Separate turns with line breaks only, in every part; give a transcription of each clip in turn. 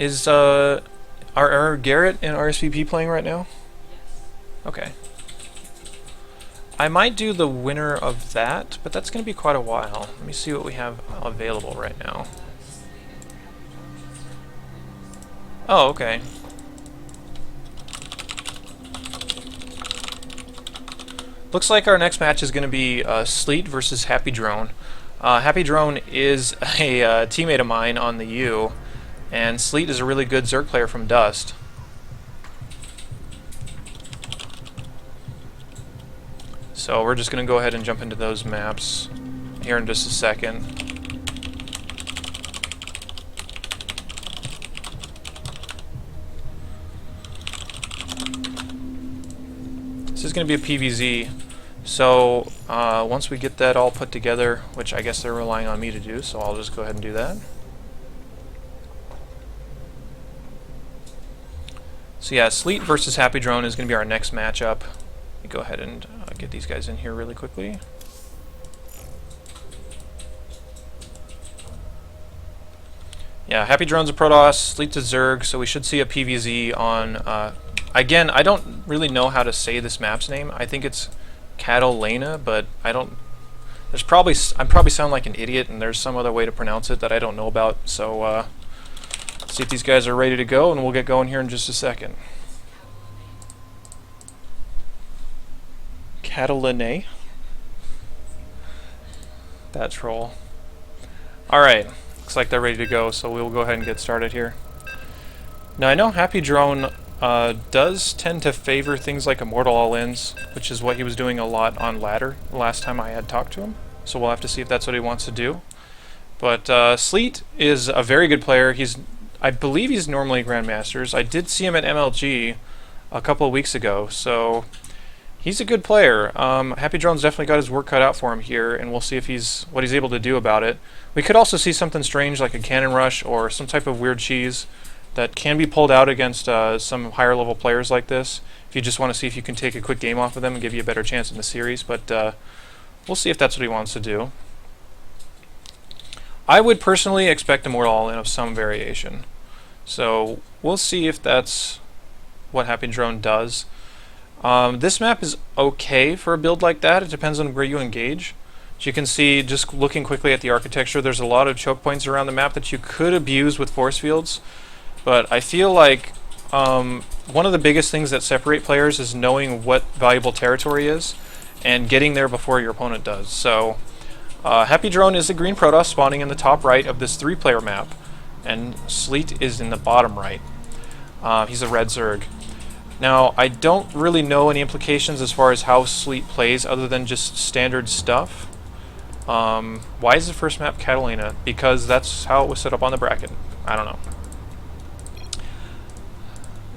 Is are Garrett and RSVP playing right now? Okay. I might do the winner of that, but that's going to be quite a while. Let me see what we have available right now. Oh, okay. Looks like our next match is going to be Sleet versus HappyDrone. HappyDrone is a teammate of mine on the U, and Sleet is a really good Zerg player from Dust. So we're just going to go ahead and jump into those maps here in just a second. This is going to be a PvZ, so once we get that all put together, which I guess they're relying on me to do, so I'll just go ahead and do that. So yeah, Sleet versus HappyDrone is going to be our next matchup. Let me go ahead and get these guys in here really quickly. Yeah, HappyDrone's a Protoss, Sleet's a Zerg, so we should see a PvZ on... again, I don't really know how to say this map's name. I think it's Catalina, but I don't... There's probably... I probably sound like an idiot, and there's some other way to pronounce it that I don't know about, so let's see if these guys are ready to go, and we'll get going here in just a second. Catalina. That troll. Alright, looks like they're ready to go, so we'll go ahead and get started here. Now I know HappyDrone does tend to favor things like Immortal All-Ins, which is what he was doing a lot on Ladder the last time I had talked to him, so we'll have to see if that's what he wants to do. But Sleet is a very good player. I believe he's normally Grandmasters. I did see him at MLG a couple of weeks ago, so he's a good player. HappyDrone's definitely got his work cut out for him here, and we'll see if what he's able to do about it. We could also see something strange like a Cannon Rush or some type of weird cheese that can be pulled out against some higher level players like this, if you just want to see if you can take a quick game off of them and give you a better chance in the series, but we'll see if that's what he wants to do. I would personally expect a Immortal All-In of some variation, so we'll see if that's what HappyDrone does. This map is okay for a build like that. It depends on where you engage. As you can see, just looking quickly at the architecture, there's a lot of choke points around the map that you could abuse with force fields, but I feel like one of the biggest things that separate players is knowing what valuable territory is and getting there before your opponent does. So HappyDrone is a green Protoss spawning in the top right of this 3-player map, and Sleet is in the bottom right. He's a red Zerg. Now, I don't really know any implications as far as how Sleet plays other than just standard stuff. Why is the first map Catalina? Because that's how it was set up on the bracket. I don't know.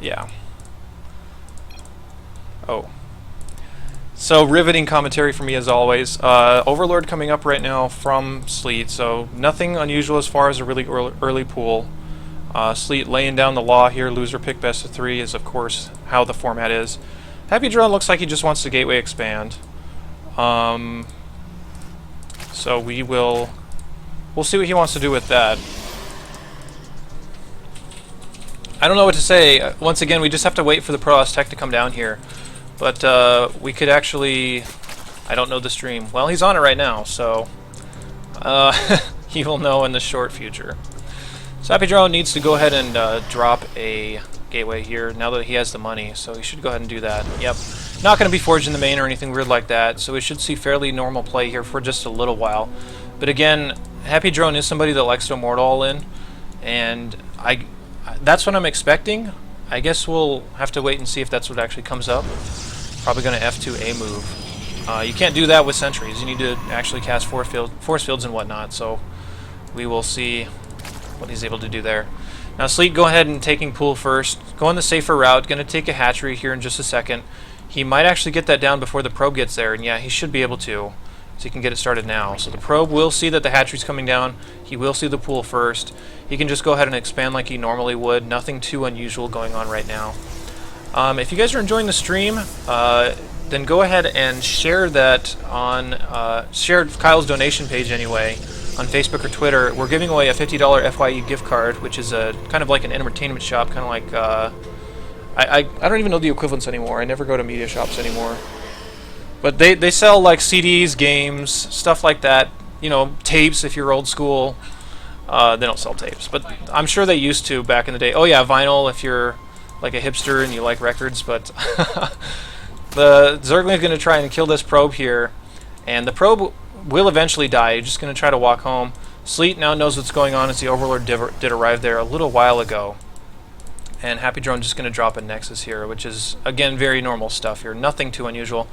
Yeah. Oh. So, riveting commentary for me as always. Overlord coming up right now from Sleet, so nothing unusual as far as a really early pool. Sleet laying down the law here, loser pick best of 3 is of course how the format is. HappyDrone looks like he just wants to gateway expand. So we'll see what he wants to do with that. I don't know what to say. Once again, we just have to wait for the Protoss tech to come down here. But we could actually... I don't know the stream. Well, he's on it right now, so he will know in the short future. So HappyDrone needs to go ahead and drop a gateway here now that he has the money, so he should go ahead and do that. Yep. Not going to be forged in the main or anything weird like that, so we should see fairly normal play here for just a little while. But again, HappyDrone is somebody that likes to Immortal All-In, and that's what I'm expecting. I guess we'll have to wait and see if that's what actually comes up. Probably going to F2 a move. You can't do that with sentries. You need to actually cast force fields and whatnot, so we will see what he's able to do there. Now Sleet, go ahead and taking pool first. Going the safer route. Going to take a hatchery here in just a second. He might actually get that down before the probe gets there, and yeah, he should be able to. So he can get it started now. So the probe will see that the hatchery's coming down. He will see the pool first. He can just go ahead and expand like he normally would. Nothing too unusual going on right now. If you guys are enjoying the stream, then go ahead and share that on share Kyle's donation page anyway on Facebook or Twitter, we're giving away a $50 FYE gift card, which is a kind of like an entertainment shop, kind of like I don't even know the equivalents anymore. I never go to media shops anymore. But they sell like CDs, games, stuff like that. You know, tapes if you're old school. They don't sell tapes, but I'm sure they used to back in the day. Oh yeah, vinyl if you're like a hipster and you like records. But the Zergling is going to try and kill this probe here, and the probe will eventually die. You're just going to try to walk home. Sleet now knows what's going on as the Overlord did arrive there a little while ago. And HappyDrone just going to drop a Nexus here, which is, again, very normal stuff here. Nothing too unusual.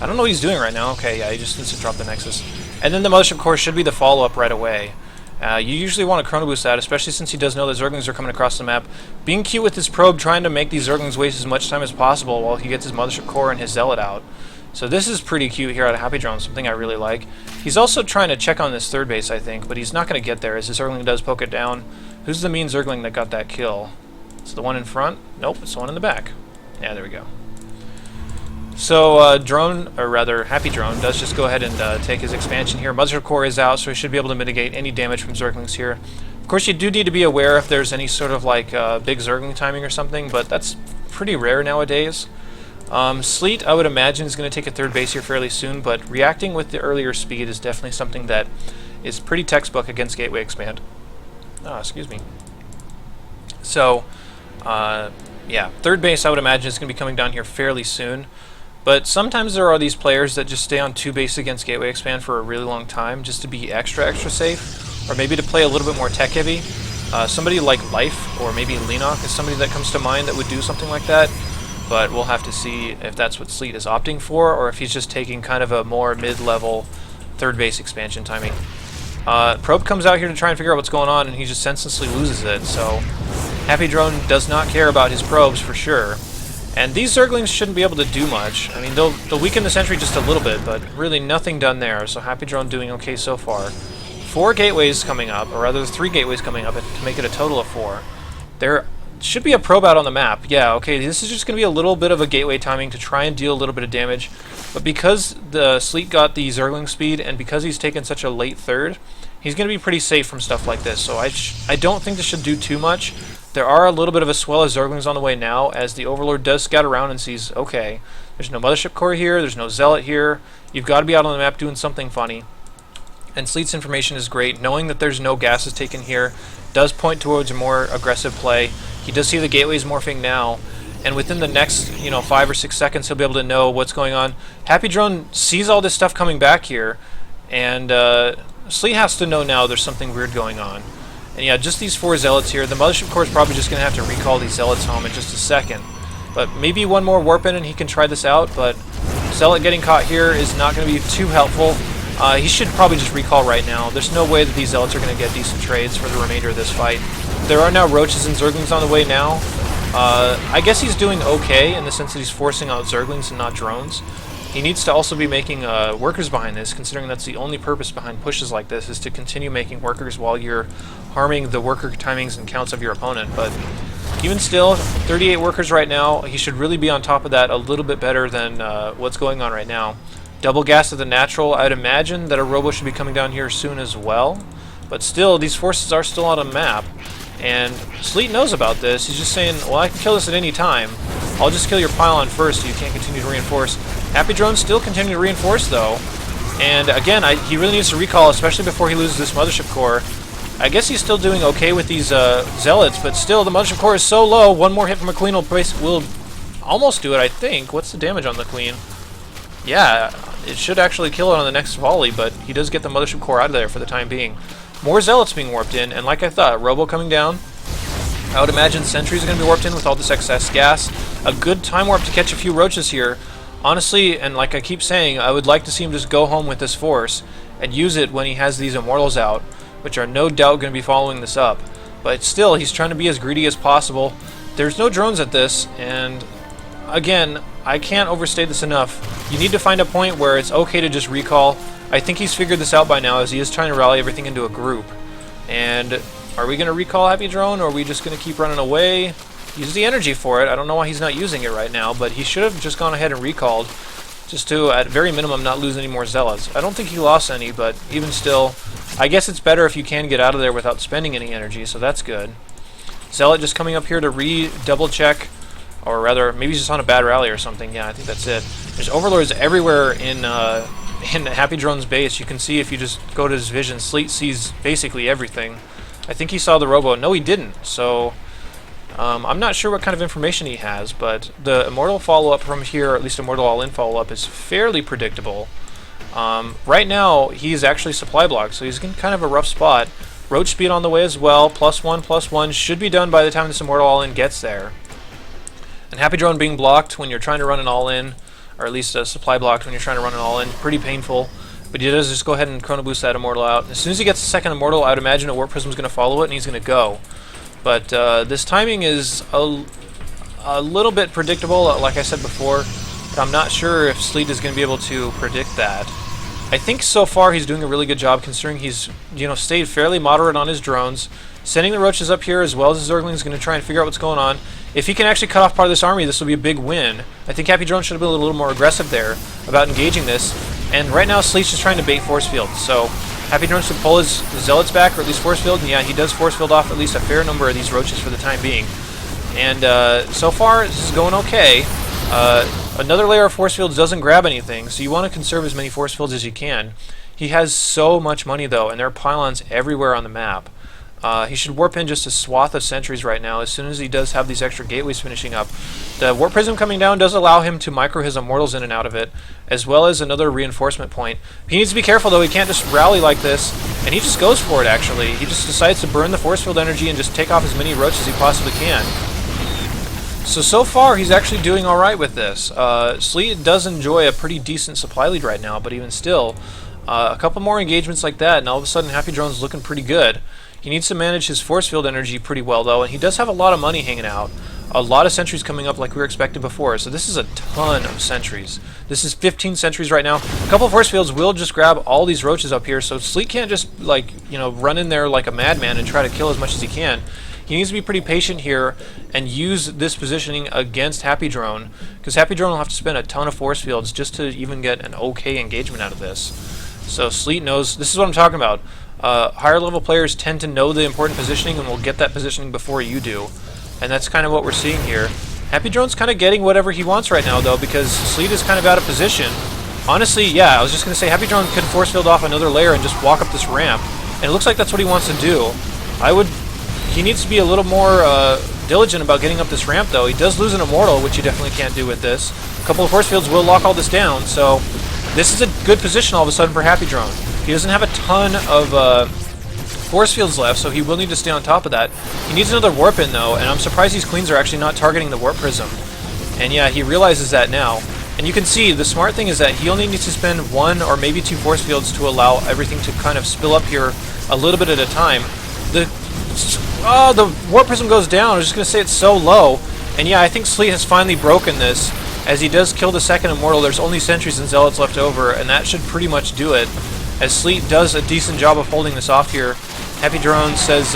I don't know what he's doing right now. Okay, yeah, he just needs to drop the Nexus. And then the Mothership Core should be the follow-up right away. You usually want to chrono boost that, especially since he does know that Zerglings are coming across the map. Being cute with his probe, trying to make these Zerglings waste as much time as possible while he gets his Mothership Core and his Zealot out. So this is pretty cute here out of HappyDrone, something I really like. He's also trying to check on this third base, I think, but he's not going to get there as his Zergling does poke it down. Who's the mean Zergling that got that kill? It's the one in front? Nope, it's the one in the back. Yeah, there we go. So Drone, or rather HappyDrone, does just go ahead and take his expansion here. Mothership Core is out, so he should be able to mitigate any damage from Zerglings here. Of course, you do need to be aware if there's any sort of like big Zergling timing or something, but that's pretty rare nowadays. Sleet, I would imagine, is going to take a third base here fairly soon, but reacting with the earlier speed is definitely something that is pretty textbook against Gateway Expand. Ah, excuse me. So, yeah, third base I would imagine is going to be coming down here fairly soon. But sometimes there are these players that just stay on 2 base against Gateway Expand for a really long time just to be extra safe, or maybe to play a little bit more tech heavy. Somebody like Life or maybe Lenok is somebody that comes to mind that would do something like that. But we'll have to see if that's what Sleet is opting for, or if he's just taking kind of a more mid-level third base expansion timing. Probe comes out here to try and figure out what's going on, and he just senselessly loses it. So HappyDrone does not care about his probes for sure. And these Zerglings shouldn't be able to do much. I mean, they'll weaken the sentry just a little bit, but really nothing done there. So HappyDrone doing okay so far. 4 gateways coming up, or rather 3 gateways coming up to make it a total of 4. There should be a probe out on the map. Yeah, okay, this is just going to be a little bit of a gateway timing to try and deal a little bit of damage. But because the Sleet got the Zergling speed, and because he's taken such a late third, he's going to be pretty safe from stuff like this. So I don't think this should do too much. There are a little bit of a swell of Zerglings on the way now, as the Overlord does scout around and sees, okay, there's no Mothership Core here, there's no Zealot here, you've got to be out on the map doing something funny. And Sleet's information is great. Knowing that there's no gases taken here does point towards a more aggressive play. He does see the gateways morphing now, and within the next 5 or 6 seconds he'll be able to know what's going on. HappyDrone sees all this stuff coming back here, and Sleet has to know now there's something weird going on. And yeah, just these 4 Zealots here. The Mothership Core is probably just going to have to recall these Zealots home in just a second. But maybe one more warp in and he can try this out, but Zealot getting caught here is not going to be too helpful. He should probably just recall right now. There's no way that these Zealots are going to get decent trades for the remainder of this fight. There are now Roaches and Zerglings on the way now. I guess he's doing okay in the sense that he's forcing out Zerglings and not drones. He needs to also be making workers behind this, considering that's the only purpose behind pushes like this, is to continue making workers while you're harming the worker timings and counts of your opponent. But even still, 38 workers right now, he should really be on top of that a little bit better than what's going on right now. Double gas of the natural, I'd imagine that a robo should be coming down here soon as well. But still, these forces are still on a map. And Sleet knows about this. He's just saying, well, I can kill this at any time. I'll just kill your pylon first so you can't continue to reinforce. HappyDrone still continuing to reinforce, though. And again, he really needs to recall, especially before he loses this Mothership Core. I guess he's still doing okay with these Zealots, but still, the Mothership Core is so low, one more hit from a Queen will almost do it, I think. What's the damage on the Queen? Yeah, it should actually kill it on the next volley, but he does get the Mothership Core out of there for the time being. More Zealots being warped in, and like I thought, Robo coming down. I would imagine Sentries are going to be warped in with all this excess gas. A good time warp to catch a few Roaches here. Honestly, and like I keep saying, I would like to see him just go home with this force and use it when he has these Immortals out, which are no doubt going to be following this up. But still, he's trying to be as greedy as possible. There's no drones at this, and again, I can't overstate this enough. You need to find a point where it's okay to just recall. I think he's figured this out by now, as he is trying to rally everything into a group. And are we going to recall HappyDrone, or are we just going to keep running away? Use the energy for it. I don't know why he's not using it right now, but he should have just gone ahead and recalled. just to, at very minimum, not lose any more zealots. I don't think he lost any, but even still, I guess it's better if you can get out of there without spending any energy, so that's good. Zealot just coming up here to double check, or rather, maybe he's just on a bad rally or something. Yeah, I think that's it. There's overlords everywhere in HappyDrone's base. You can see if you just go to his vision, Sleet sees basically everything. I think he saw the robo. No, he didn't. So I'm not sure what kind of information he has, but the Immortal follow-up from here, or at least Immortal All-In follow-up, is fairly predictable. Right now, he's actually supply blocked, so he's in kind of a rough spot. Roach speed on the way as well. +1/+1 should be done by the time this Immortal All-In gets there. And HappyDrone being blocked when you're trying to run an all-in, or at least a supply blocked when you're trying to run an all-in, pretty painful. But he does just go ahead and chrono boost that Immortal out. As soon as he gets the second Immortal, I would imagine a Warp Prism is going to follow it and he's going to go. But this timing is a little bit predictable, like I said before. But I'm not sure if Sleet is going to be able to predict that. I think so far he's doing a really good job, considering he's stayed fairly moderate on his drones. Sending the roaches up here as well as the Zerglings, going to try and figure out what's going on. If he can actually cut off part of this army, this will be a big win. I think HappyDrone should have been a little more aggressive there about engaging this. And right now, Sleet's just trying to bait force field. So HappyDrone should pull his Zealots back, or at least force field. And yeah, he does force field off at least a fair number of these roaches for the time being. And so far, this is going okay. Another layer of force fields doesn't grab anything, so you want to conserve as many force fields as you can. He has so much money, though, and there are pylons everywhere on the map. He should warp in just a swath of sentries right now as soon as he does have these extra gateways finishing up. The Warp Prism coming down does allow him to micro his Immortals in and out of it, as well as another reinforcement point. He needs to be careful, though. He can't just rally like this, and he just goes for it, actually. He just decides to burn the force field energy and just take off as many roaches as he possibly can. So far, he's actually doing alright with this. Sleet does enjoy a pretty decent supply lead right now, but even still, a couple more engagements like that, and all of a sudden HappyDrone's looking pretty good. He needs to manage his force field energy pretty well, though, and he does have a lot of money hanging out. A lot of sentries coming up like we were expecting before, so this is a ton of sentries. This is 15 sentries right now. A couple of force fields will just grab all these roaches up here, so Sleet can't just, run in there like a madman and try to kill as much as he can. He needs to be pretty patient here and use this positioning against HappyDrone, because HappyDrone will have to spend a ton of force fields just to even get an okay engagement out of this. So Sleet knows, this is what I'm talking about. Higher level players tend to know the important positioning and will get that positioning before you do. And that's kind of what we're seeing here. HappyDrone's kind of getting whatever he wants right now, though, because Sleet is kind of out of position. Honestly, yeah, I was just going to say HappyDrone could force field off another layer and just walk up this ramp. And it looks like that's what he wants to do. He needs to be a little more diligent about getting up this ramp, though. He does lose an Immortal, which you definitely can't do with this. A couple of force fields will lock all this down, so this is a good position all of a sudden for HappyDrone. He doesn't have a ton of force fields left, so he will need to stay on top of that. He needs another warp in, though, and I'm surprised these queens are actually not targeting the Warp Prism. And yeah, he realizes that now. And you can see, the smart thing is that he only needs to spend 1 or maybe 2 force fields to allow everything to kind of spill up here a little bit at a time. The Warp Prism goes down. I was just going to say it's so low. And yeah, I think Sleet has finally broken this. As he does kill the second Immortal, there's only sentries and Zealots left over, and that should pretty much do it. As Sleet does a decent job of holding this off here. HappyDrone says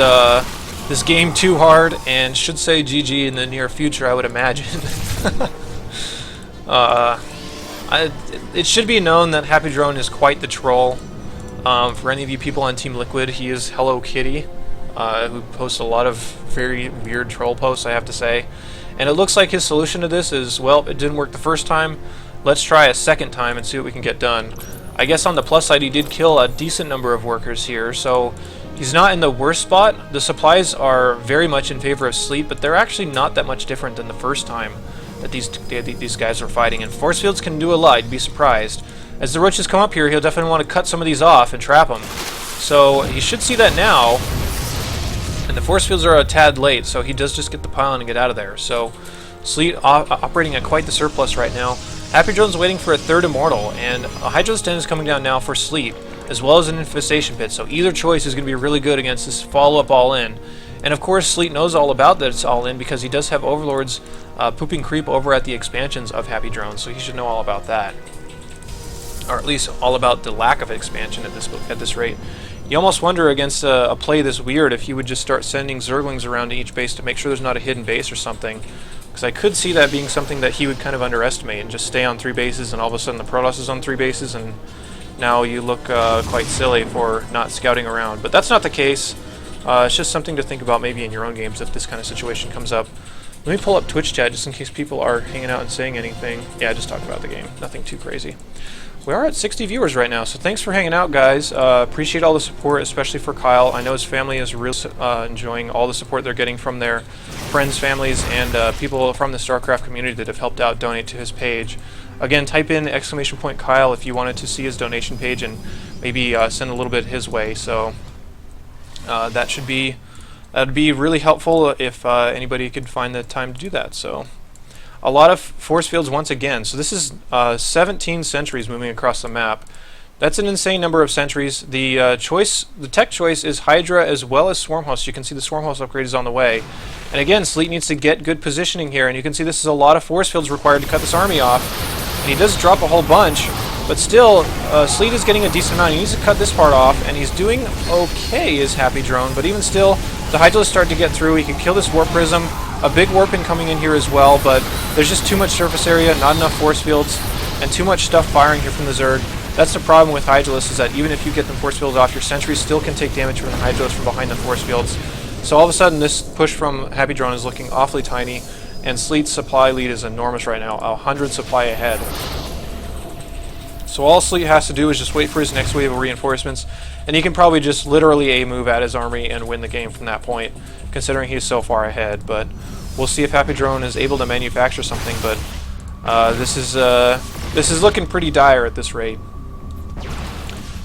this game too hard, and should say GG in the near future, I would imagine. It should be known that HappyDrone is quite the troll. For any of you people on Team Liquid, he is Hello Kitty, who posts a lot of very weird troll posts, I have to say. And it looks like his solution to this is, well, it didn't work the first time, let's try a second time and see what we can get done. I guess on the plus side, he did kill a decent number of workers here, so he's not in the worst spot. The supplies are very much in favor of Sleet, but they're actually not that much different than the first time that these guys were fighting. And force fields can do a lot, you'd be surprised. As the roaches come up here, he'll definitely want to cut some of these off and trap them. So he should see that now. And the force fields are a tad late, so he does just get the pylon and get out of there. So Sleet operating at quite the surplus right now. HappyDrone's waiting for a third Immortal, and a Hydra's Den is coming down now for Sleet, as well as an Infestation Pit, so either choice is going to be really good against this follow-up all-in. And of course, Sleet knows all about that it's all-in, because he does have Overlords pooping creep over at the expansions of HappyDrone, so he should know all about that. Or at least all about the lack of expansion at this rate. You almost wonder against a play this weird if he would just start sending Zerglings around to each base to make sure there's not a hidden base or something. Because I could see that being something that he would kind of underestimate and just stay on 3 bases, and all of a sudden the Protoss is on 3 bases, and now you look quite silly for not scouting around. But that's not the case. It's just something to think about maybe in your own games if this kind of situation comes up. Let me pull up Twitch chat just in case people are hanging out and saying anything. Yeah, just talk about the game. Nothing too crazy. We are at 60 viewers right now, so thanks for hanging out, guys. Appreciate all the support, especially for Kyle. I know his family is really enjoying all the support they're getting from their friends, families, and people from the StarCraft community that have helped out donate to his page. Again, type in !Kyle if you wanted to see his donation page and maybe send a little bit his way. So that'd be really helpful if anybody could find the time to do that. So. A lot of force fields once again. So this is 17 sentries moving across the map. That's an insane number of sentries. The tech choice is Hydra as well as Swarm Host. You can see the Swarm Host upgrade is on the way. And again, Sleet needs to get good positioning here, and you can see this is a lot of force fields required to cut this army off. And he does drop a whole bunch, but still, Sleet is getting a decent amount. He needs to cut this part off, and he's doing okay as HappyDrone, but even still, the Hydralisk start to get through. He can kill this Warp Prism. A big warp in coming in here as well, but there's just too much surface area, not enough force fields, and too much stuff firing here from the Zerg. That's the problem with Hydralisk, is that even if you get them force fields off, your sentries still can take damage from the Hydralisk from behind the force fields. So all of a sudden, this push from HappyDrone is looking awfully tiny, and Sleet's supply lead is enormous right now, 100 supply ahead. So all Sleet has to do is just wait for his next wave of reinforcements, and he can probably just literally A-move at his army and win the game from that point, considering he's so far ahead. But we'll see if HappyDrone is able to manufacture something, but this is looking pretty dire at this rate.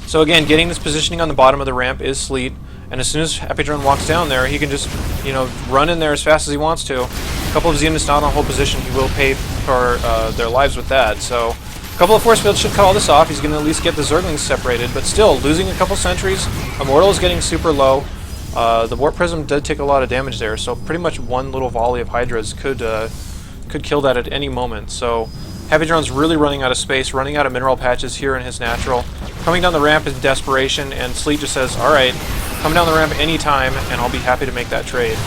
So again, getting this positioning on the bottom of the ramp is Sleet, and as soon as HappyDrone walks down there, he can just, you know, run in there as fast as he wants to. A couple of units not on hold position, he will pay for their lives with that. So a couple of force fields should cut all this off. He's going to at least get the Zerglings separated, but still, losing a couple sentries. Immortal is getting super low. The Warp Prism did take a lot of damage there, so pretty much one little volley of Hydras could kill that at any moment. So HappyDrone's really running out of space, running out of mineral patches here in his natural. Coming down the ramp in desperation, and Sleet just says, alright, come down the ramp anytime, and I'll be happy to make that trade.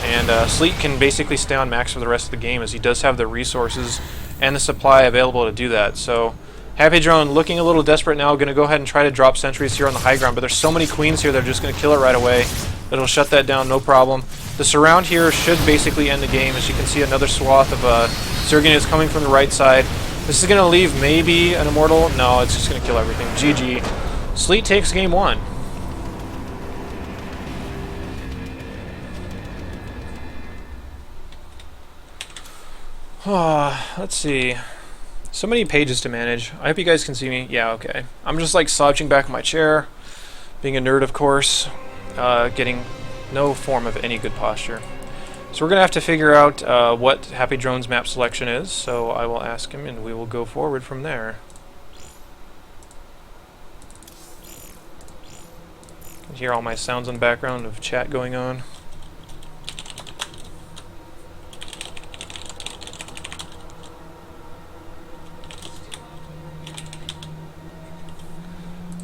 And Sleet can basically stay on max for the rest of the game, as he does have the resources and the supply available to do that. So HappyDrone looking a little desperate now, going to go ahead and try to drop sentries here on the high ground, but there's so many queens here, they're just going to kill it right away. It'll shut that down, no problem. The surround here should basically end the game. As you can see, another swath of Zerg units coming from the right side. This is going to leave maybe an Immortal. No, it's just going to kill everything. GG. Sleet takes game 1. Let's see. So many pages to manage. I hope you guys can see me. Yeah, okay. I'm just like slouching back in my chair, being a nerd, of course, getting no form of any good posture. So we're going to have to figure out what HappyDrone's map selection is, so I will ask him and we will go forward from there. You can hear all my sounds in the background of chat going on.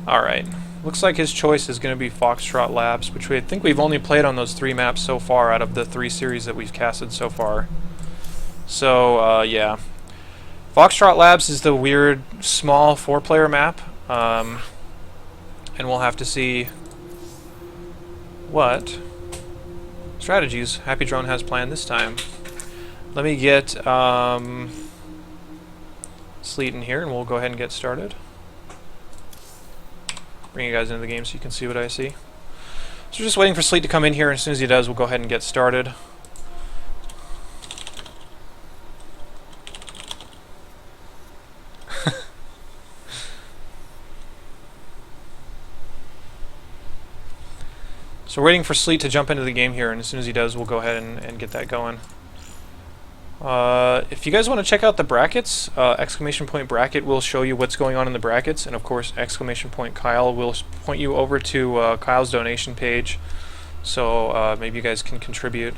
Alright, looks like his choice is going to be Foxtrot Labs, which I think we've only played on those 3 maps so far out of the 3 series that we've casted so far. So, yeah. Foxtrot Labs is the weird, small 4-player map, and we'll have to see what strategies HappyDrone has planned this time. Let me get Sleet in here, and we'll go ahead and get started. Bring you guys into the game so you can see what I see. So we're just waiting for Sleet to come in here, and as soon as he does, we'll go ahead and get started. So we're waiting for Sleet to jump into the game here, and as soon as he does, we'll go ahead and get that going. If you guys want to check out the brackets, !Bracket will show you what's going on in the brackets, and of course !Kyle will point you over to Kyle's donation page, so maybe you guys can contribute.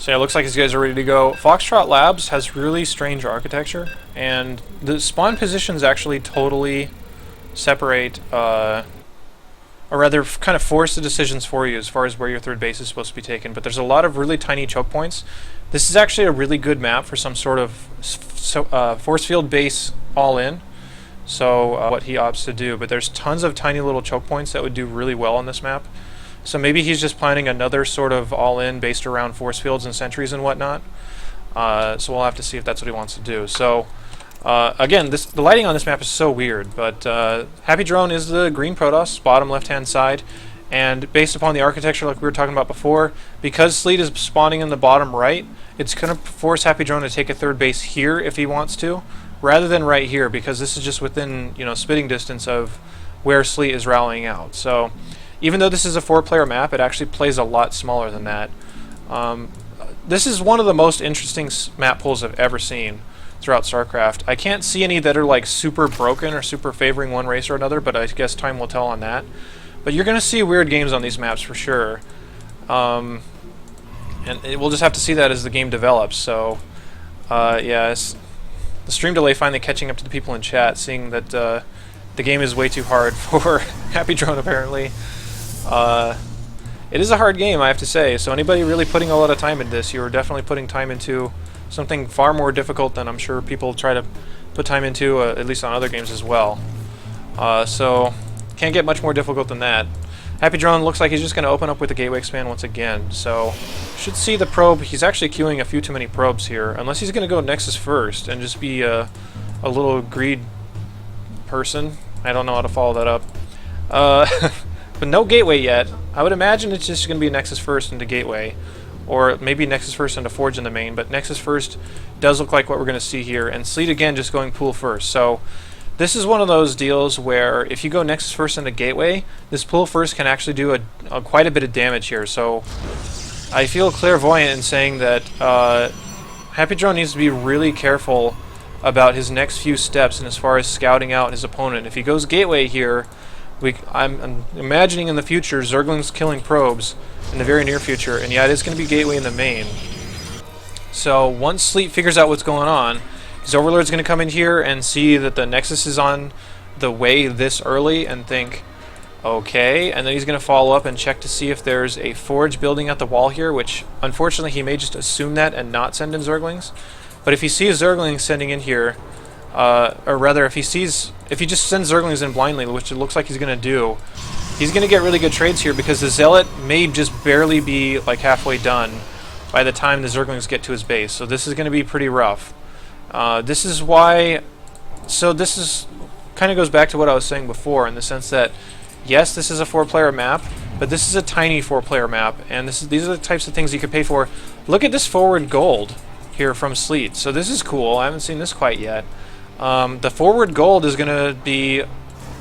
So yeah, it looks like these guys are ready to go. Foxtrot Labs has really strange architecture, and the spawn positions actually totally separate, or rather kind of force the decisions for you as far as where your third base is supposed to be taken. But there's a lot of really tiny choke points. This is actually a really good map for some sort of force field base all-in. So what he opts to do, but there's tons of tiny little choke points that would do really well on this map. So maybe he's just planning another sort of all-in based around force fields and sentries and whatnot. So we'll have to see if that's what he wants to do. So again, the lighting on this map is so weird, but HappyDrone is the green Protoss, bottom left-hand side, and based upon the architecture like we were talking about before, because Sleet is spawning in the bottom right, it's going to force HappyDrone to take a third base here if he wants to, rather than right here, because this is just within, you know, spitting distance of where Sleet is rallying out. So even though this is a 4-player map, it actually plays a lot smaller than that. This is one of the most interesting map pools I've ever seen throughout StarCraft. I can't see any that are like super broken or super favoring one race or another, but I guess time will tell on that. But you're going to see weird games on these maps for sure. And we'll just have to see that as the game develops. So yeah, the stream delay finally catching up to the people in chat, seeing that the game is way too hard for HappyDrone apparently. It is a hard game, I have to say, so anybody really putting a lot of time into this, you're definitely putting time into something far more difficult than I'm sure people try to put time into, at least on other games as well. So, can't get much more difficult than that. HappyDrone looks like he's just going to open up with the gateway expand once again, so should see the probe. He's actually queuing a few too many probes here, unless he's going to go Nexus first and just be a little greed person. I don't know how to follow that up. But no gateway yet. I would imagine it's just going to be Nexus first into gateway, or maybe Nexus first into Forge in the main, but Nexus first does look like what we're going to see here, and Sleet again just going pool first. So this is one of those deals where if you go Nexus first into gateway, this pool first can actually do quite a bit of damage here. So I feel clairvoyant in saying that HappyDrone needs to be really careful about his next few steps and as far as scouting out his opponent. If he goes gateway here, I'm imagining in the future Zerglings killing probes in the very near future, and yeah, it is going to be gateway in the main. So once Sleet figures out what's going on, his Overlord's going to come in here and see that the Nexus is on the way this early and think, okay, and then he's going to follow up and check to see if there's a Forge building at the wall here, which unfortunately he may just assume that and not send in Zerglings. But if he sees Zerglings sending in here, or rather if he just sends Zerglings in blindly, which it looks like he's going to do, he's going to get really good trades here because the Zealot may just barely be like halfway done by the time the Zerglings get to his base. So this is going to be pretty rough. This is why, so this is kind of goes back to what I was saying before in the sense that yes, this is a 4-player map, but this is a tiny 4-player map, and these are the types of things you could pay for. Look at this forward gold here from Sleet. So this is cool. I haven't seen this quite yet. The forward gold is going to be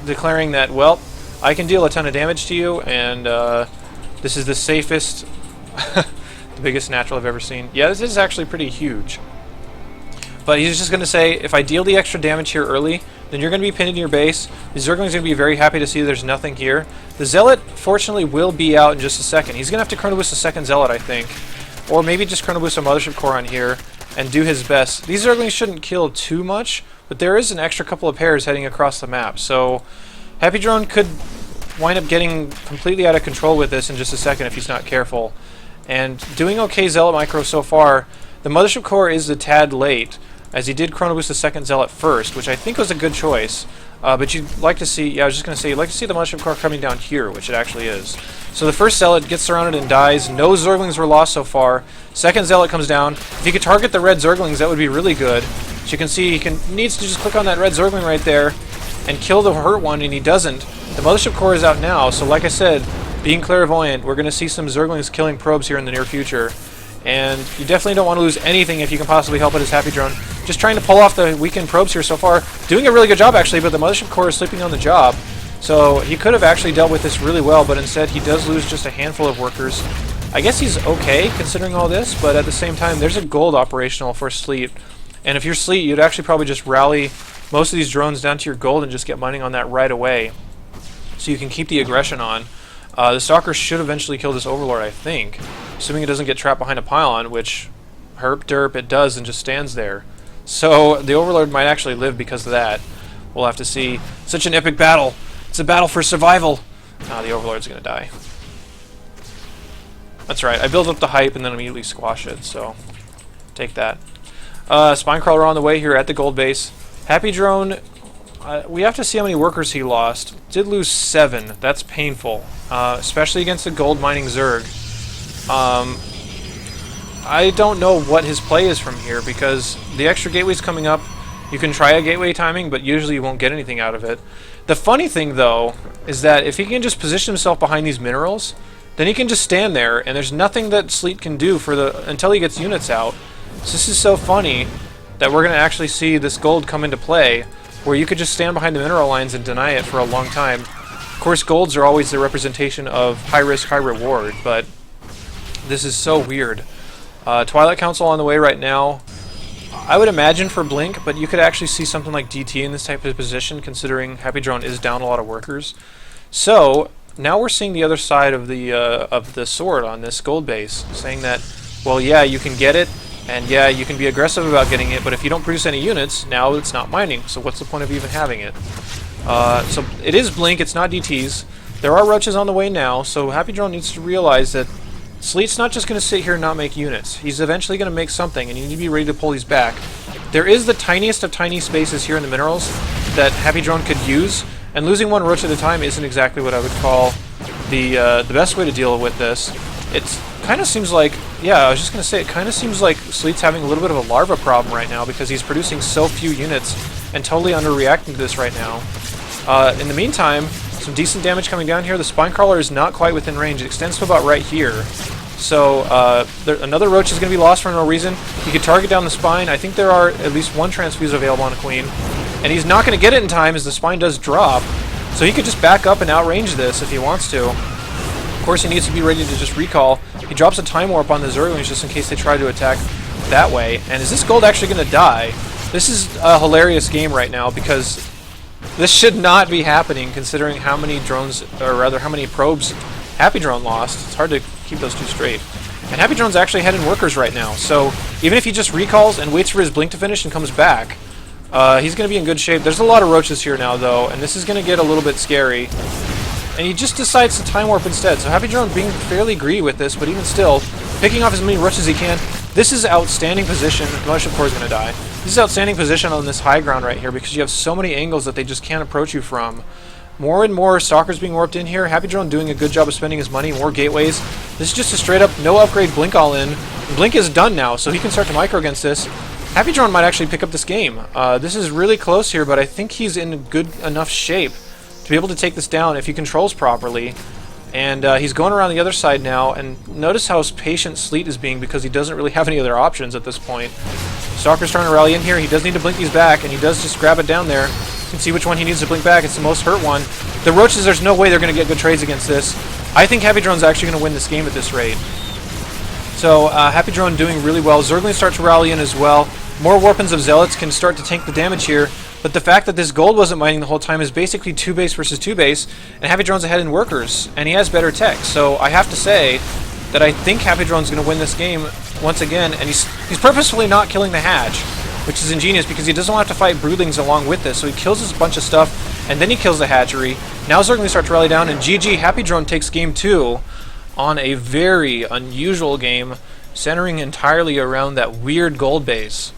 declaring that, well, I can deal a ton of damage to you, and this is the safest, the biggest natural I've ever seen. Yeah, this is actually pretty huge. But he's just going to say, if I deal the extra damage here early, then you're going to be pinned in your base. The Zergling's going to be very happy to see there's nothing here. The Zealot, fortunately, will be out in just a second. He's going to have to Chrono Boost a second Zealot, I think. Or maybe just Chrono Boost a Mothership Core on here and do his best. These Zerglings shouldn't kill too much, but there is an extra couple of pairs heading across the map. So HappyDrone could wind up getting completely out of control with this in just a second if he's not careful. And doing okay Zealot Micro so far. The Mothership Core is a tad late, as he did Chrono Boost the second Zealot first, which I think was a good choice. But you'd like to see, yeah, I was just going to say, you'd like to see the Mothership Core coming down here, which it actually is. So the first Zealot gets surrounded and dies. No Zerglings were lost so far. Second Zealot comes down. If he could target the red Zerglings, that would be really good. As you can see, he needs to just click on that red Zergling right there and kill the hurt one, and he doesn't. The Mothership Core is out now, so like I said, being clairvoyant, we're going to see some Zerglings killing probes here in the near future. And you definitely don't want to lose anything if you can possibly help it as HappyDrone. Just trying to pull off the weakened probes here so far. Doing a really good job, actually, but the Mothership Core is sleeping on the job. So he could have actually dealt with this really well, but instead he does lose just a handful of workers. I guess he's okay considering all this, but at the same time, there's a gold operational for Sleet. And if you're Sleet, you'd actually probably just rally most of these drones down to your gold and just get mining on that right away, so you can keep the aggression on. The Stalker should eventually kill this Overlord, I think. Assuming it doesn't get trapped behind a pylon, which herp derp it does and just stands there. So the Overlord might actually live because of that. We'll have to see. Such an epic battle. It's a battle for survival. The Overlord's gonna die. That's right. I build up the hype and then immediately squash it, so take that. Spinecrawler on the way here at the gold base. HappyDrone, we have to see how many workers he lost. Did lose 7. That's painful, especially against the gold mining Zerg. I don't know what his play is from here because the extra gateway's coming up. You can try a gateway timing, but usually you won't get anything out of it. The funny thing, though, is that if he can just position himself behind these minerals, then he can just stand there, and there's nothing that Sleet can do for until he gets units out. So this is so funny that we're going to actually see this gold come into play, where you could just stand behind the mineral lines and deny it for a long time. Of course, golds are always the representation of high risk, high reward, but this is so weird. Twilight Council on the way right now. I would imagine for Blink, but you could actually see something like DT in this type of position, considering HappyDrone is down a lot of workers. So now we're seeing the other side of the sword on this gold base, saying that, well, yeah, you can get it, and yeah, you can be aggressive about getting it, but if you don't produce any units, now it's not mining. So what's the point of even having it? So it is Blink, it's not DTs. There are roaches on the way now, so HappyDrone needs to realize that Sleet's not just going to sit here and not make units. He's eventually going to make something, and you need to be ready to pull these back. There is the tiniest of tiny spaces here in the minerals that HappyDrone could use, and losing one roach at a time isn't exactly what I would call the best way to deal with this. It kind of seems like, yeah, I was just going to say, it kind of seems like Sleet's having a little bit of a larva problem right now because he's producing so few units and totally underreacting to this right now. In the meantime, some decent damage coming down here. The Spinecrawler is not quite within range. It extends to about right here. So another roach is going to be lost for no reason. He could target down the spine. I think there are at least one transfuse available on a queen. And he's not going to get it in time as the spine does drop. So he could just back up and outrange this if he wants to. Of course, he needs to be ready to just recall. He drops a time warp on the Zerglings just in case they try to attack that way. And is this gold actually going to die? This is a hilarious game right now because this should not be happening considering how many drones, or rather how many probes HappyDrone lost. It's hard to keep those two straight. And HappyDrone's actually heading workers right now, so even if he just recalls and waits for his blink to finish and comes back, he's going to be in good shape. There's a lot of roaches here now, though, and this is going to get a little bit scary. And he just decides to time warp instead, so HappyDrone being fairly greedy with this, but even still, picking off as many roaches as he can. This is outstanding position. Mush, of course, is going to die. This is outstanding position on this high ground right here because you have so many angles that they just can't approach you from. More and more stalkers being warped in here. HappyDrone doing a good job of spending his money. More gateways. This is just a straight up no upgrade Blink all in. Blink is done now, so he can start to micro against this. HappyDrone might actually pick up this game. This is really close here, but I think he's in good enough shape to be able to take this down if he controls properly. And he's going around the other side now, and notice how patient Sleet is being because he doesn't really have any other options at this point. Stalker's trying to rally in here. He does need to blink these back, and he does just grab it down there. You can see which one he needs to blink back. It's the most hurt one. The roaches, there's no way they're going to get good trades against this. I think HappyDrone's actually going to win this game at this rate. So HappyDrone doing really well. Zerglings start to rally in as well. More Warpins of Zealots can start to tank the damage here. But the fact that this gold wasn't mining the whole time is basically 2 base versus 2 base, and HappyDrone's ahead in workers, and he has better tech. So I have to say that I think HappyDrone's going to win this game once again, and he's purposefully not killing the hatch, which is ingenious because he doesn't want to have to fight broodlings along with this. So he kills this bunch of stuff, and then he kills the hatchery. Now Zerglings start to rally down, and GG, HappyDrone takes game 2 on a very unusual game, centering entirely around that weird gold base.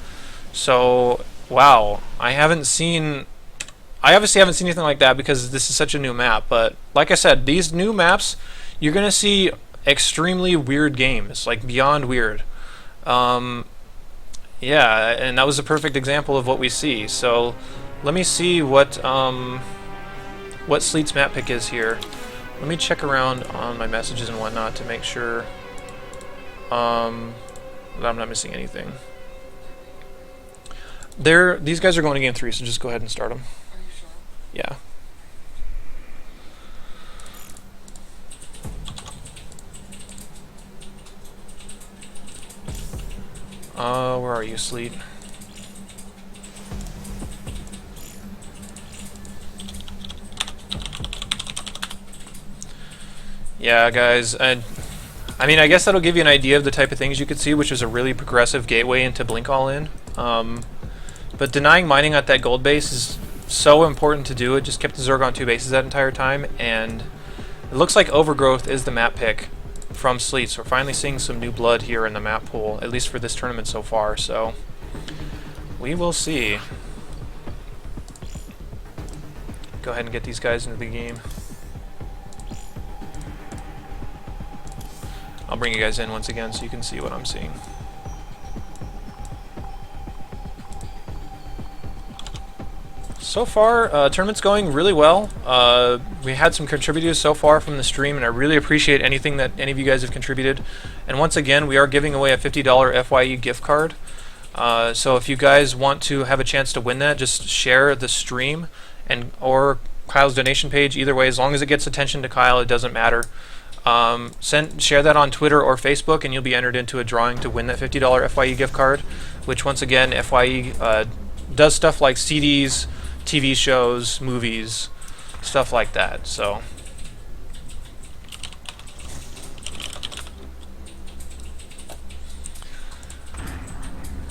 So wow, I obviously haven't seen anything like that because this is such a new map, but like I said, these new maps, you're going to see extremely weird games, like beyond weird. Yeah, and that was a perfect example of what we see. So let me see what Sleet's map pick is here. Let me check around on my messages and whatnot to make sure that I'm not missing anything. These guys are going to game 3, so just go ahead and start them.
Are you sure?
Yeah. Where are you, Sleet? Yeah, guys, and I mean, I guess that'll give you an idea of the type of things you could see, which is a really progressive gateway into Blink All In. But denying mining at that gold base is so important to do. It just kept the Zerg on 2 bases that entire time, and it looks like Overgrowth is the map pick from Sleet. So we're finally seeing some new blood here in the map pool, at least for this tournament so far. So we will see. Go ahead and get these guys into the game. I'll bring you guys in once again so you can see what I'm seeing. So far, tournament's going really well. We had some contributors so far from the stream, and I really appreciate anything that any of you guys have contributed. And once again, we are giving away a $50 FYE gift card. So if you guys want to have a chance to win that, just share the stream or Kyle's donation page. Either way, as long as it gets attention to Kyle, it doesn't matter. Share that on Twitter or Facebook, and you'll be entered into a drawing to win that $50 FYE gift card, which once again, FYE does stuff like CDs, TV shows, movies, stuff like that. So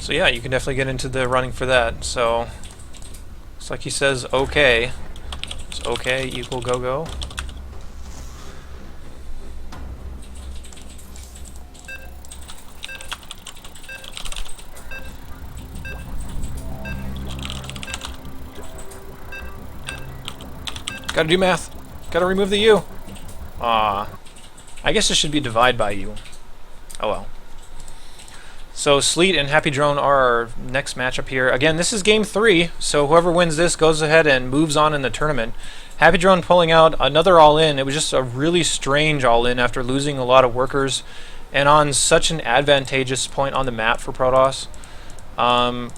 yeah, you can definitely get into the running for that. So it's like he says, okay. It's okay equal go go. Gotta do math. Gotta remove the U. I guess it should be divide by U. Oh well. So Sleet and HappyDrone are our next matchup here. Again, this is game 3, so whoever wins this goes ahead and moves on in the tournament. HappyDrone pulling out another all-in. It was just a really strange all-in after losing a lot of workers and on such an advantageous point on the map for Protoss.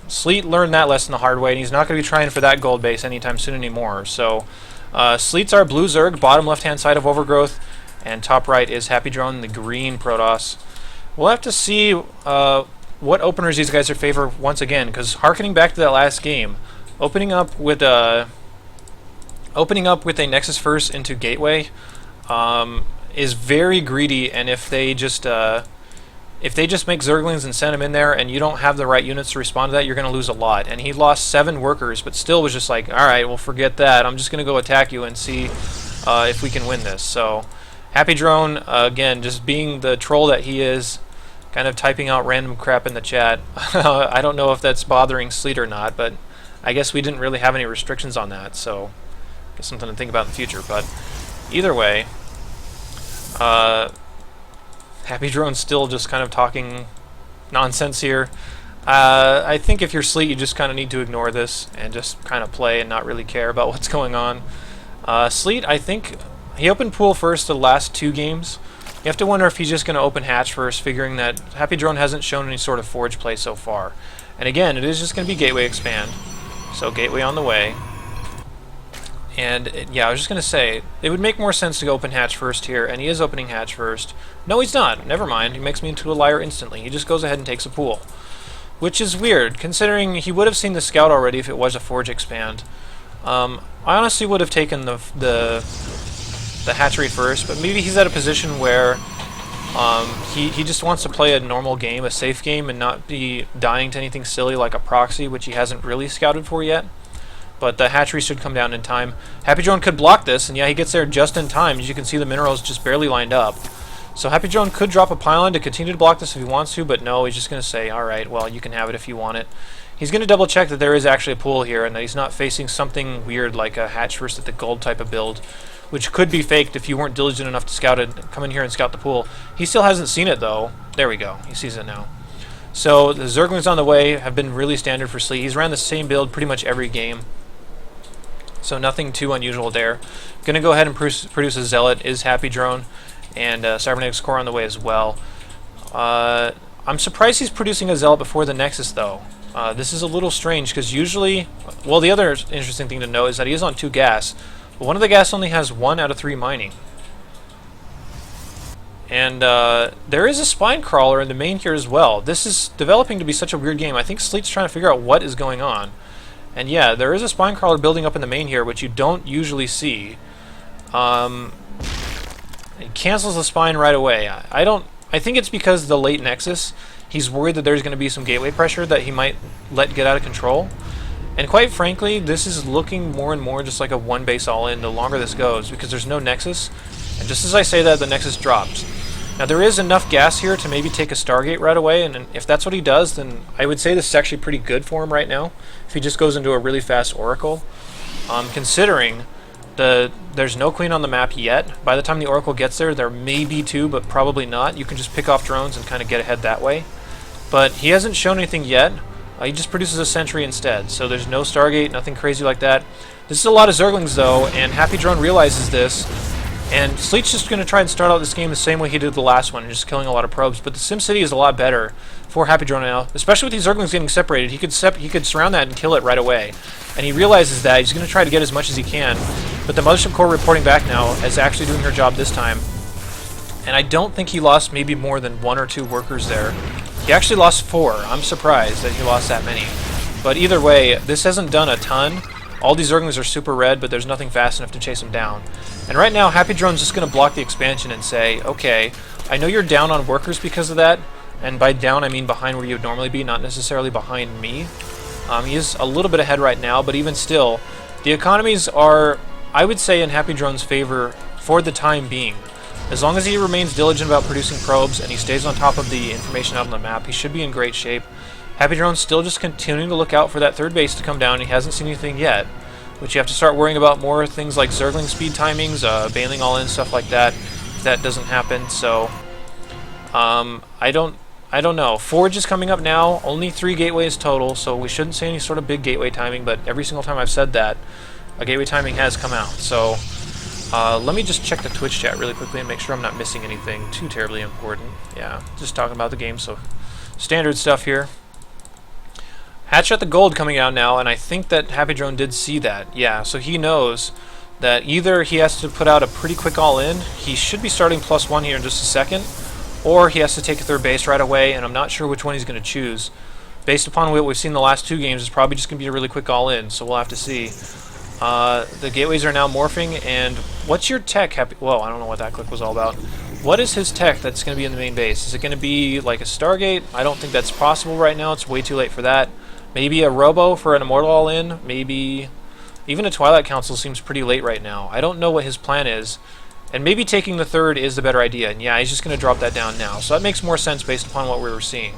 Sleet learned that lesson the hard way, and he's not going to be trying for that gold base anytime soon anymore. So Sleet's our blue Zerg, bottom left-hand side of Overgrowth, and top right is HappyDrone, the green Protoss. We'll have to see what openers these guys are favor once again, because harkening back to that last game, opening up with a Nexus first into Gateway is very greedy, and if they just make Zerglings and send them in there, and you don't have the right units to respond to that, you're going to lose a lot. And he lost 7 workers, but still was just like, all right, well, forget that. I'm just going to go attack you and see if we can win this. So HappyDrone, again, just being the troll that he is, kind of typing out random crap in the chat. I don't know if that's bothering Sleet or not, but I guess we didn't really have any restrictions on that, so it's something to think about in the future. But either way, HappyDrone's still just kind of talking nonsense here. I think if you're Sleet, you just kind of need to ignore this and just kind of play and not really care about what's going on. Sleet, I think he opened pool first the last 2 games. You have to wonder if he's just going to open hatch first, figuring that HappyDrone hasn't shown any sort of forge play so far. And again, it is just going to be Gateway expand. So Gateway on the way. And yeah, I was just going to say, it would make more sense to go open hatch first here, and he is opening hatch first. No, he's not. Never mind. He makes me into a liar instantly. He just goes ahead and takes a pool. Which is weird, considering he would have seen the scout already if it was a forge expand. I honestly would have taken the hatchery first, but maybe he's at a position where he just wants to play a normal game, a safe game, and not be dying to anything silly like a proxy, which he hasn't really scouted for yet. But the hatchery should come down in time. HappyDrone could block this, and yeah, he gets there just in time. As you can see, the minerals just barely lined up. So HappyDrone could drop a pylon to continue to block this if he wants to, but no, he's just going to say, alright, well, you can have it if you want it. He's going to double check that there is actually a pool here, and that he's not facing something weird like a hatch first at the gold type of build, which could be faked if you weren't diligent enough to scout it, come in here and scout the pool. He still hasn't seen it, though. There we go. He sees it now. So the Zerglings on the way have been really standard for Sleet. He's ran the same build pretty much every game. So nothing too unusual there. Going to go ahead and produce a Zealot is HappyDrone, and Cybernetics Core on the way as well. I'm surprised he's producing a Zealot before the Nexus, though. This is a little strange, because usually... Well, the other interesting thing to know is that he is on 2 gas, but one of the gas only has 1 out of 3 mining. And there is a Spine Crawler in the main here as well. This is developing to be such a weird game. I think Sleet's trying to figure out what is going on. And yeah, there is a Spine Crawler building up in the main here, which you don't usually see. He cancels the spine right away. I think it's because the late Nexus, he's worried that there's going to be some gateway pressure that he might let get out of control. And quite frankly, this is looking more and more just like a one base all-in the longer this goes, because there's no Nexus. And just as I say that, the Nexus drops. Now there is enough gas here to maybe take a Stargate right away, and if that's what he does, then I would say this is actually pretty good for him right now, if he just goes into a really fast Oracle. Considering there's no Queen on the map yet. By the time the Oracle gets there, there may be two, but probably not. You can just pick off drones and kind of get ahead that way. But he hasn't shown anything yet. He just produces a sentry instead, so there's no Stargate, nothing crazy like that. This is a lot of Zerglings though, and HappyDrone realizes this, and Sleet's just going to try and start out this game the same way he did the last one, just killing a lot of probes. But the SimCity is a lot better for HappyDrone now, especially with these Zerglings getting separated. He could surround that and kill it right away, and he realizes that. He's going to try to get as much as he can, but the Mothership Core reporting back now is actually doing her job this time. And I don't think he lost maybe more than 1 or 2 workers there. He actually lost 4. I'm surprised that he lost that many. But either way, this hasn't done a ton. All these Zerglings are super red, but there's nothing fast enough to chase them down. And right now, HappyDrone's just going to block the expansion and say, okay, I know you're down on workers because of that, and by down I mean behind where you would normally be, not necessarily behind me. He is a little bit ahead right now, but even still, the economies are, I would say, in HappyDrone's favor for the time being. As long as he remains diligent about producing probes and he stays on top of the information out on the map, he should be in great shape. HappyDrone's still just continuing to look out for that third base to come down. He hasn't seen anything yet, which you have to start worrying about more things like Zergling speed timings, bailing all in, stuff like that. If that doesn't happen, so I don't know. Forge is coming up now. Only 3 gateways total, so we shouldn't see any sort of big gateway timing. But every single time I've said that, a gateway timing has come out. So let me just check the Twitch chat really quickly and make sure I'm not missing anything too terribly important. Yeah, just talking about the game, so standard stuff here. Hatch at the gold coming out now, and I think that HappyDrone did see that. Yeah, so he knows that either he has to put out a pretty quick all-in, he should be starting +1 here in just a second, or he has to take a third base right away, and I'm not sure which one he's going to choose. Based upon what we've seen the last 2 games, it's probably just going to be a really quick all-in, so we'll have to see. The gateways are now morphing, and what's your tech, Well, I don't know what that click was all about. What is his tech that's going to be in the main base? Is it going to be like a Stargate? I don't think that's possible right now. It's way too late for that. Maybe a Robo for an Immortal all-in. Maybe even a Twilight Council seems pretty late right now. I don't know what his plan is. And maybe taking the third is the better idea. And yeah, he's just going to drop that down now. So that makes more sense based upon what we were seeing.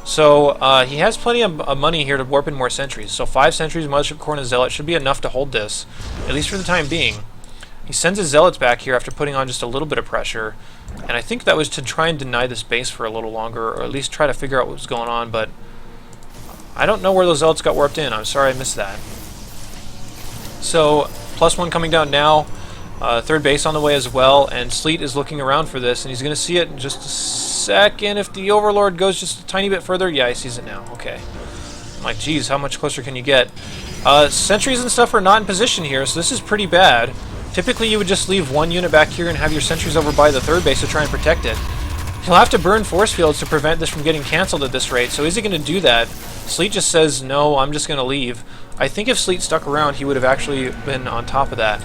So he has plenty of money here to warp in more sentries. So 5 sentries, Mothership Core, and a Zealot should be enough to hold this, at least for the time being. He sends his Zealots back here after putting on just a little bit of pressure. And I think that was to try and deny this base for a little longer, or at least try to figure out what was going on. But I don't know where those Zealots got warped in. I'm sorry I missed that. So +1 coming down now. Third base on the way as well, and Sleet is looking around for this, and he's going to see it in just a second. If the Overlord goes just a tiny bit further, yeah, he sees it now. Okay. I'm like, geez, how much closer can you get? Sentries and stuff are not in position here, so this is pretty bad. Typically, you would just leave 1 unit back here and have your sentries over by the third base to try and protect it. He'll have to burn force fields to prevent this from getting cancelled at this rate, so is he going to do that? Sleet just says, no, I'm just going to leave. I think if Sleet stuck around, he would have actually been on top of that.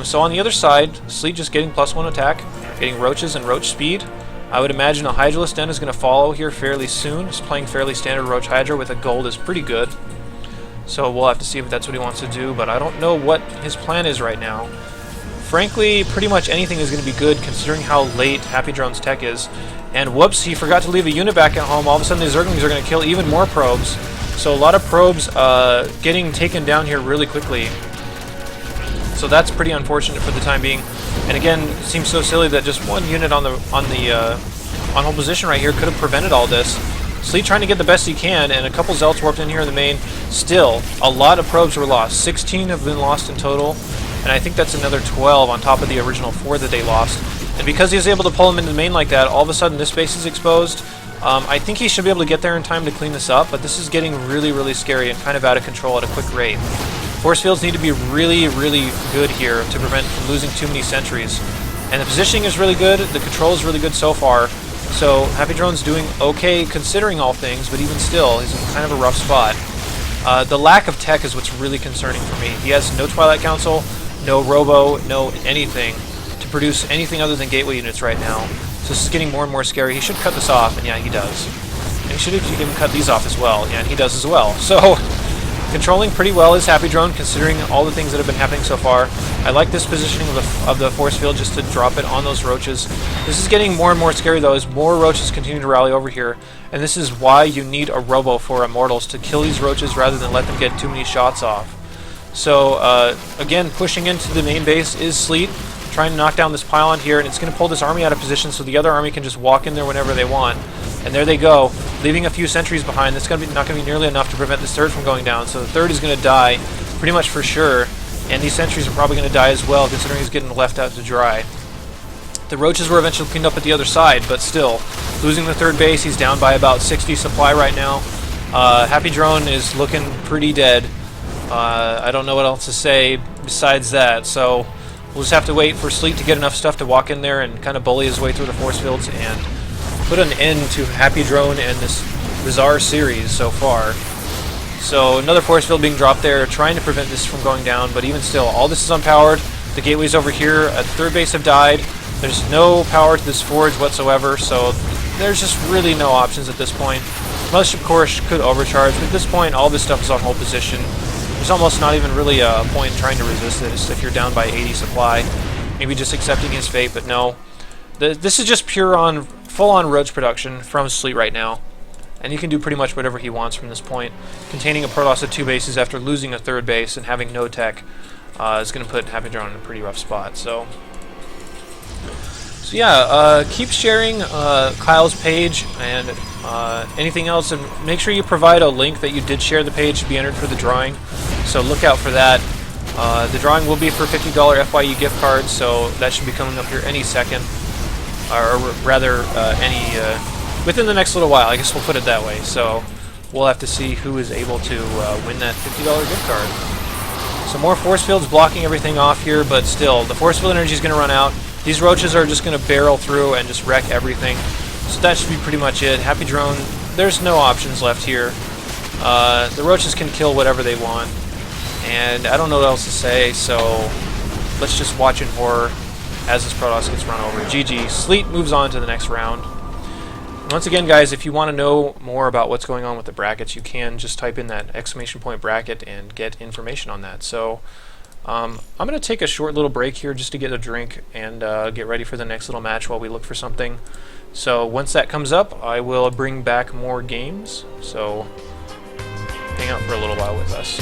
So on the other side, Sleet just getting +1 attack, getting roaches and roach speed. I would imagine a Hydralisk Den is going to follow here fairly soon. Just playing fairly standard Roach Hydra with a gold is pretty good. So we'll have to see if that's what he wants to do, but I don't know what his plan is right now. Frankly, pretty much anything is going to be good considering how late HappyDrone's tech is. And whoops, he forgot to leave a unit back at home. All of a sudden the Zerglings are going to kill even more probes. So a lot of probes getting taken down here really quickly. So that's pretty unfortunate for the time being. And again, it seems so silly that just 1 unit on hold position right here could have prevented all this. Sleet trying to get the best he can, and a couple Zealots warped in here in the main. Still, a lot of probes were lost. 16 have been lost in total, and I think that's another 12 on top of the original 4 that they lost. And because he was able to pull them into the main like that, all of a sudden this base is exposed. I think he should be able to get there in time to clean this up, but this is getting really, really scary and kind of out of control at a quick rate. Force fields need to be really, really good here to prevent from losing too many sentries. And the positioning is really good, the control is really good so far. So HappyDrone's doing okay considering all things, but even still, he's in kind of a rough spot. The lack of tech is what's really concerning for me. He has no Twilight Council, no Robo, no anything to to produce anything other than gateway units right now. So this is getting more and more scary. He should cut this off, and yeah, he does. And he should even cut these off as well, yeah, and he does as well. So, controlling pretty well is HappyDrone, considering all the things that have been happening so far. I like this positioning of the force field just to drop it on those roaches. This is getting more and more scary, though, as more roaches continue to rally over here. And this is why you need a robo for Immortals, to kill these roaches rather than let them get too many shots off. So, again, pushing into the main base is Sleet, trying to knock down this pylon here, and it's going to pull this army out of position so the other army can just walk in there whenever they want. And there they go, leaving a few sentries behind. That's not going to be nearly enough to prevent this third from going down, so the third is going to die pretty much for sure, and these sentries are probably going to die as well, considering he's getting left out to dry. The roaches were eventually cleaned up at the other side, but still, losing the third base, he's down by about 60 supply right now. HappyDrone is looking pretty dead. I don't know what else to say besides that, so we'll just have to wait for Sleet to get enough stuff to walk in there and kind of bully his way through the force fields and put an end to HappyDrone and this bizarre series so far. So another force field being dropped there, trying to prevent this from going down, but even still, all this is unpowered. The gateways over here at the third base have died. There's no power to this forge whatsoever, so there's just really no options at this point. Much, of course, could overcharge, but at this point, all this stuff is on hold position. There's almost not even really a point in trying to resist this if you're down by 80 supply. Maybe just accepting his fate, but no. This is just full-on roach production from Sleet right now. And he can do pretty much whatever he wants from this point. Containing a Protoss at 2 bases after losing a third base and having no tech is going to put HappyDrone in a pretty rough spot. So yeah, keep sharing Kyle's page and anything else, and make sure you provide a link that you did share the page to be entered for the drawing. So look out for that. The drawing will be for $50 FYE gift cards, so that should be coming up here any second, or rather within the next little while. I guess we'll put it that way. So we'll have to see who is able to win that $50 gift card. So more force fields blocking everything off here, but still, the force field energy is going to run out. These roaches are just going to barrel through and just wreck everything. So that should be pretty much it. HappyDrone, there's no options left here. The roaches can kill whatever they want. And I don't know what else to say, so let's just watch in horror as this Protoss gets run over. GG. Sleet moves on to the next round. Once again, guys, if you want to know more about what's going on with the brackets, you can just type in that !bracket and get information on that. So I'm going to take a short little break here just to get a drink and get ready for the next little match while we look for something. So once that comes up, I will bring back more games. So hang out for a little while with us.